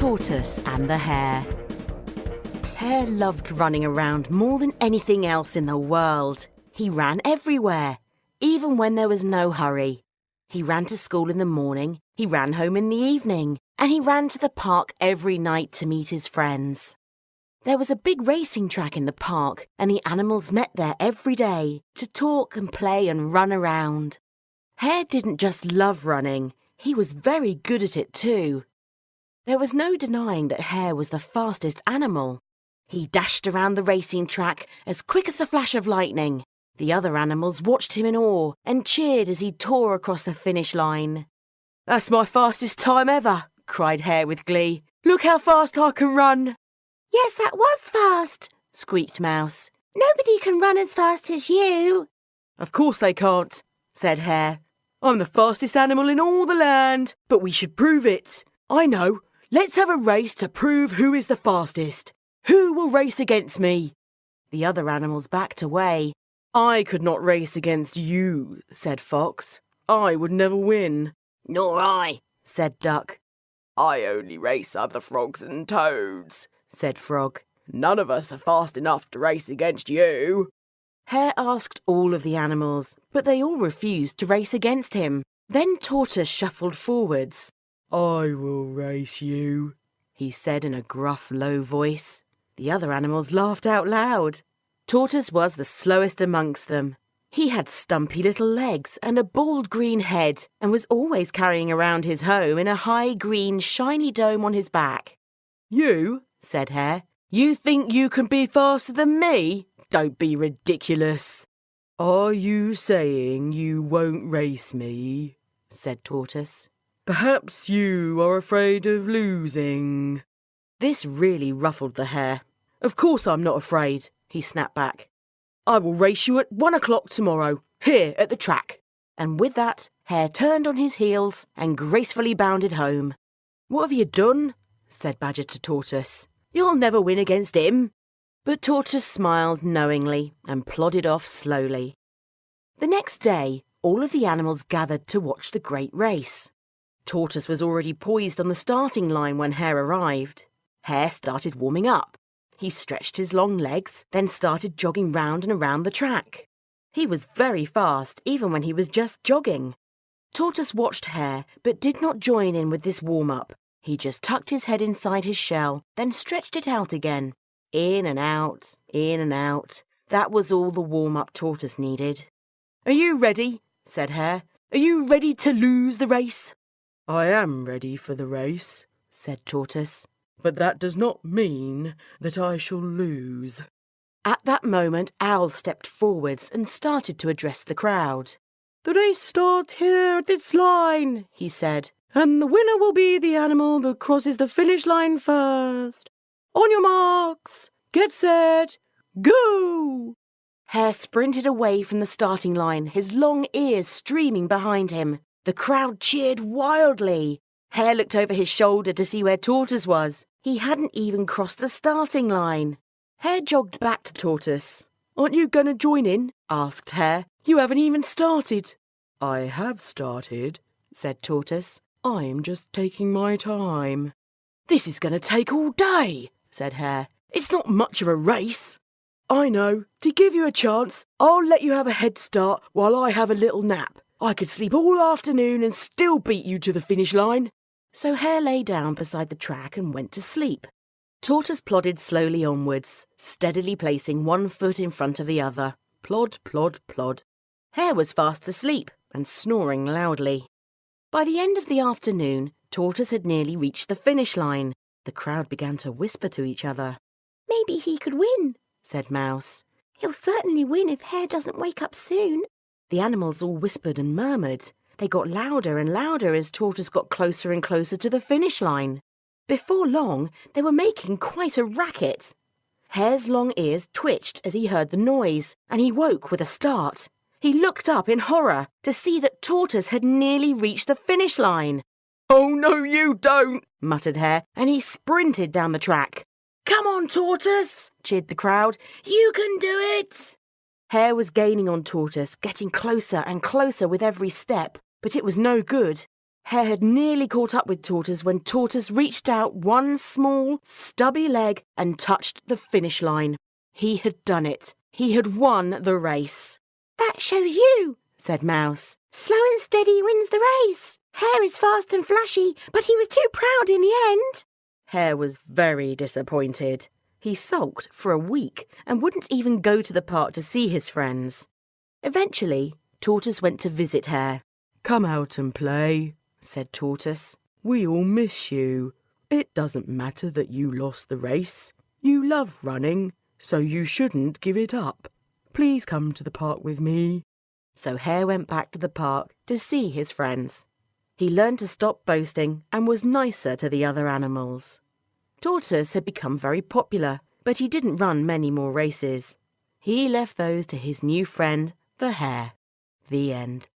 Tortoise and the Hare. Hare loved running around more than anything else in the world. He ran everywhere, even when there was no hurry. He ran to school in the morning, he ran home in the evening, and he ran to the park every night to meet his friends. There was a big racing track in the park, and the animals met there every day to talk and play and run around. Hare didn't just love running, he was very good at it too. There was no denying that Hare was the fastest animal. He dashed around the racing track as quick as a flash of lightning. The other animals watched him in awe and cheered as he tore across the finish line. "That's my fastest time ever," cried Hare with glee. "Look how fast I can run." "Yes, that was fast," squeaked Mouse. "Nobody can run as fast as you." "Of course they can't," said Hare. "I'm the fastest animal in all the land, but we should prove it. I know. Let's have a race to prove who is the fastest. Who will race against me?" The other animals backed away. "I could not race against you," said Fox. "I would never win." "Nor I," said Duck. "I only race other frogs and toads," said Frog. "None of us are fast enough to race against you." Hare asked all of the animals, but they all refused to race against him. Then Tortoise shuffled forwards. "I will race you," he said in a gruff, low voice. The other animals laughed out loud. Tortoise was the slowest amongst them. He had stumpy little legs and a bald green head and was always carrying around his home in a high green shiny dome on his back. "You," said Hare, "you think you can be faster than me? Don't be ridiculous." "Are you saying you won't race me?" said Tortoise. "Perhaps you are afraid of losing." This really ruffled the Hare. "Of course I'm not afraid," he snapped back. "I will race you at 1 o'clock tomorrow, here at the track." And with that, Hare turned on his heels and gracefully bounded home. "What have you done?" said Badger to Tortoise. "You'll never win against him." But Tortoise smiled knowingly and plodded off slowly. The next day, all of the animals gathered to watch the great race. Tortoise was already poised on the starting line when Hare arrived. Hare started warming up. He stretched his long legs, then started jogging round and around the track. He was very fast, even when he was just jogging. Tortoise watched Hare, but did not join in with this warm-up. He just tucked his head inside his shell, then stretched it out again. In and out, in and out. That was all the warm-up Tortoise needed. "Are you ready?" said Hare. "Are you ready to lose the race?" "I am ready for the race," said Tortoise. "But that does not mean that I shall lose." At that moment, Owl stepped forwards and started to address the crowd. "The race starts here at this line," he said, "and the winner will be the animal that crosses the finish line first. On your marks, get set, go!" Hare sprinted away from the starting line, his long ears streaming behind him. The crowd cheered wildly. Hare looked over his shoulder to see where Tortoise was. He hadn't even crossed the starting line. Hare jogged back to Tortoise. "Aren't you going to join in?" asked Hare. "You haven't even started." "I have started," said Tortoise. "I'm just taking my time." "This is going to take all day," said Hare. "It's not much of a race." "I know. To give you a chance, I'll let you have a head start while I have a little nap. I could sleep all afternoon and still beat you to the finish line." So Hare lay down beside the track and went to sleep. Tortoise plodded slowly onwards, steadily placing one foot in front of the other. Plod, plod, plod. Hare was fast asleep and snoring loudly. By the end of the afternoon, Tortoise had nearly reached the finish line. The crowd began to whisper to each other. "Maybe he could win," said Mouse. "He'll certainly win if Hare doesn't wake up soon." The animals all whispered and murmured. They got louder and louder as Tortoise got closer and closer to the finish line. Before long, they were making quite a racket. Hare's long ears twitched as he heard the noise, and he woke with a start. He looked up in horror to see that Tortoise had nearly reached the finish line. "Oh, no, you don't," muttered Hare, and he sprinted down the track. "Come on, Tortoise," cheered the crowd. "You can do it." Hare was gaining on Tortoise, getting closer and closer with every step, but it was no good. Hare had nearly caught up with Tortoise when Tortoise reached out one small, stubby leg and touched the finish line. He had done it. He had won the race. That shows you, said Mouse. Slow and steady wins the race. Hare is fast and flashy, but he was too proud in the end. Hare was very disappointed. He sulked for a week and wouldn't even go to the park to see his friends. Eventually, Tortoise went to visit Hare. "Come out and play," said Tortoise. "We all miss you. It doesn't matter that you lost the race. You love running, so you shouldn't give it up. Please come to the park with me." So Hare went back to the park to see his friends. He learned to stop boasting and was nicer to the other animals. Tortoise had become very popular, but he didn't run many more races. He left those to his new friend, the hare. The end.